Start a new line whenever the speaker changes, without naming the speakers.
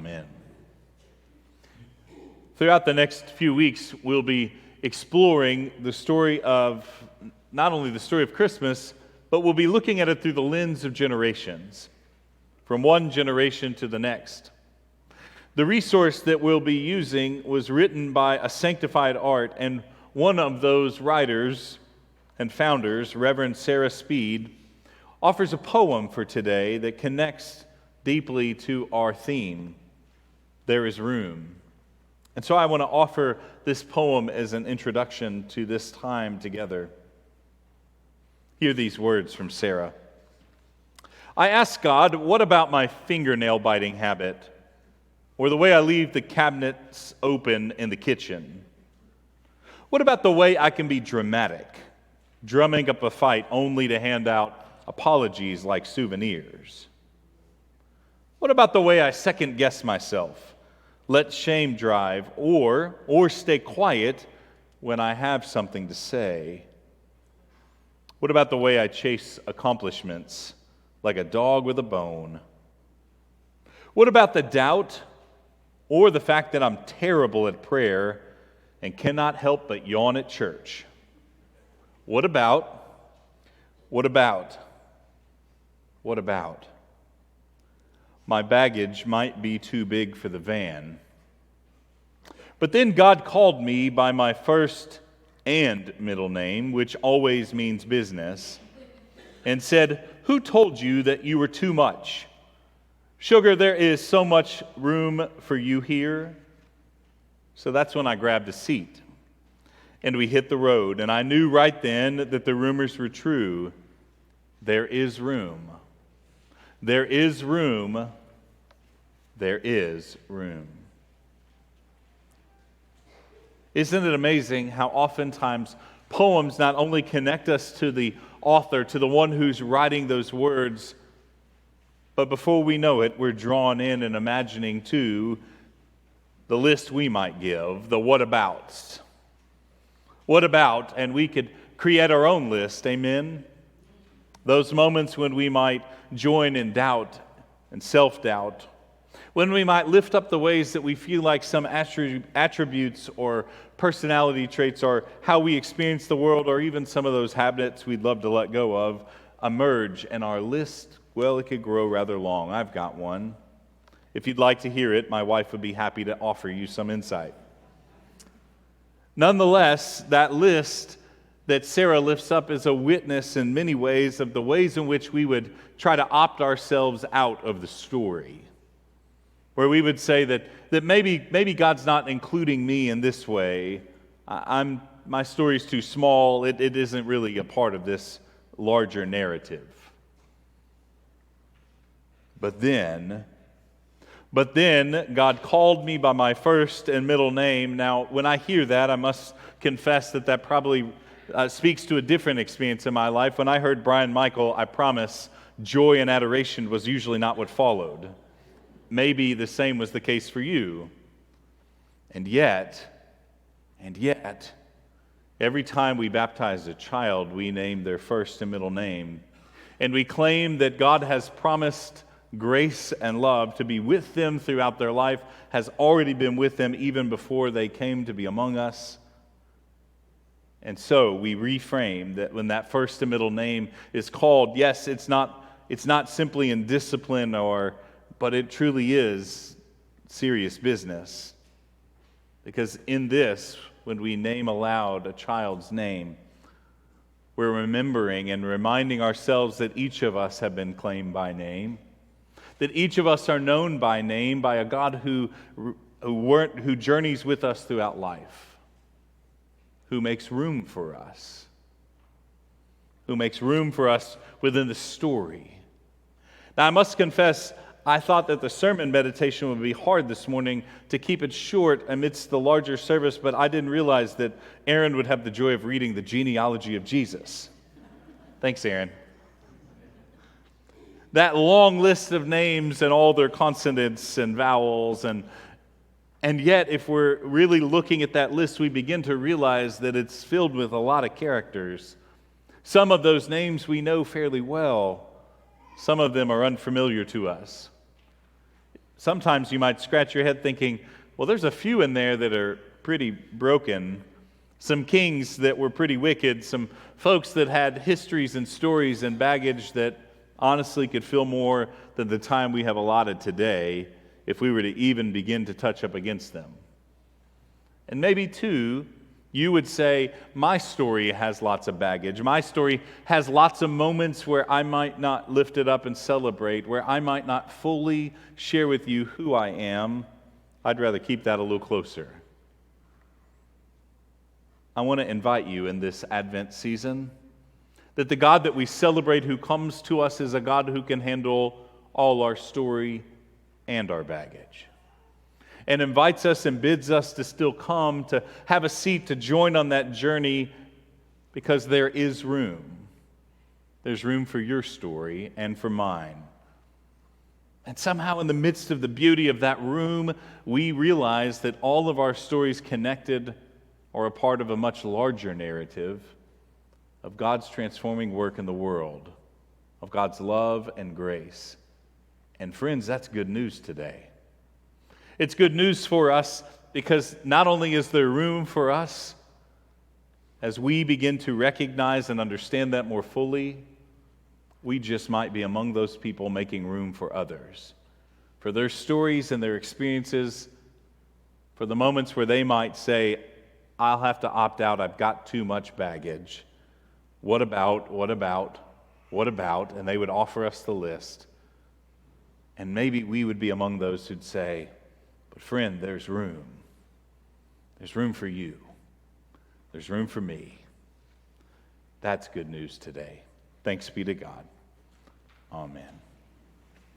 Amen. Throughout the next few weeks, we'll be exploring the story of, not only the story of Christmas, but we'll be looking at it through the lens of generations, from one generation to the next. The resource that we'll be using was written by a sanctified art, and one of those writers and founders, Reverend Sarah Speed, offers a poem for today that connects deeply to our theme, There is Room. And so I want to offer this poem as an introduction to this time together. Hear these words from Sarah. I ask God, what about my fingernail biting habit? Or the way I leave the cabinets open in the kitchen? What about the way I can be dramatic, drumming up a fight only to hand out apologies like souvenirs? What about the way I second guess myself, let shame drive, or stay quiet when I have something to say? What about the way I chase accomplishments like a dog with a bone? What about the doubt or the fact that I'm terrible at prayer and cannot help but yawn at church? What about? My baggage might be too big for the van. But then God called me by my first and middle name, which always means business, and said, "Who told you that you were too much? Sugar, there is so much room for you here." So that's when I grabbed a seat, and we hit the road, and I knew right then that the rumors were true. There is room. There is room. There is room. Isn't it amazing how oftentimes poems not only connect us to the author, to the one who's writing those words, but before we know it, we're drawn in and imagining too the list we might give, the what-abouts. What about, and we could create our own list, amen? Those moments when we might join in doubt and self-doubt, when we might lift up the ways that we feel like some attributes or personality traits or how we experience the world or even some of those habits we'd love to let go of emerge, and our list, well, it could grow rather long. I've got one. If you'd like to hear it, my wife would be happy to offer you some insight. Nonetheless, that list that Sarah lifts up is a witness in many ways of the ways in which we would try to opt ourselves out of the story, where we would say that maybe God's not including me in this way. My story's too small. It isn't really a part of this larger narrative. But then God called me by my first and middle name. Now, when I hear that, I must confess that probably speaks to a different experience in my life. When I heard Brian Michael, I promise, joy and adoration was usually not what followed. Maybe the same was the case for you. And yet, every time we baptize a child, we name their first and middle name. And we claim that God has promised grace and love to be with them throughout their life, has already been with them even before they came to be among us. And so we reframe that when that first and middle name is called, yes, it's not simply in discipline but it truly is serious business. Because in this, when we name aloud a child's name, we're remembering and reminding ourselves that each of us have been claimed by name, that each of us are known by name by a God who journeys with us throughout life, who makes room for us, within the story. Now, I must confess, I thought that the sermon meditation would be hard this morning to keep it short amidst the larger service, but I didn't realize that Aaron would have the joy of reading the genealogy of Jesus. Thanks, Aaron. That long list of names and all their consonants and vowels, and yet if we're really looking at that list, we begin to realize that it's filled with a lot of characters. Some of those names we know fairly well. Some of them are unfamiliar to us. Sometimes you might scratch your head thinking, well, there's a few in there that are pretty broken. Some kings that were pretty wicked, some folks that had histories and stories and baggage that honestly could fill more than the time we have allotted today if we were to even begin to touch up against them. And maybe, too, you would say, my story has lots of baggage. My story has lots of moments where I might not lift it up and celebrate, where I might not fully share with you who I am. I'd rather keep that a little closer. I want to invite you in this Advent season that the God that we celebrate who comes to us is a God who can handle all our story and our baggage, and invites us and bids us to still come, to have a seat, to join on that journey, because there is room. There's room for your story and for mine. And somehow in the midst of the beauty of that room, we realize that all of our stories connected are a part of a much larger narrative of God's transforming work in the world, of God's love and grace. And friends, that's good news today. It's good news for us because not only is there room for us, as we begin to recognize and understand that more fully, we just might be among those people making room for others, for their stories and their experiences, for the moments where they might say, I'll have to opt out, I've got too much baggage. What about? And they would offer us the list. And maybe we would be among those who'd say, but friend, there's room. There's room for you. There's room for me. That's good news today. Thanks be to God. Amen.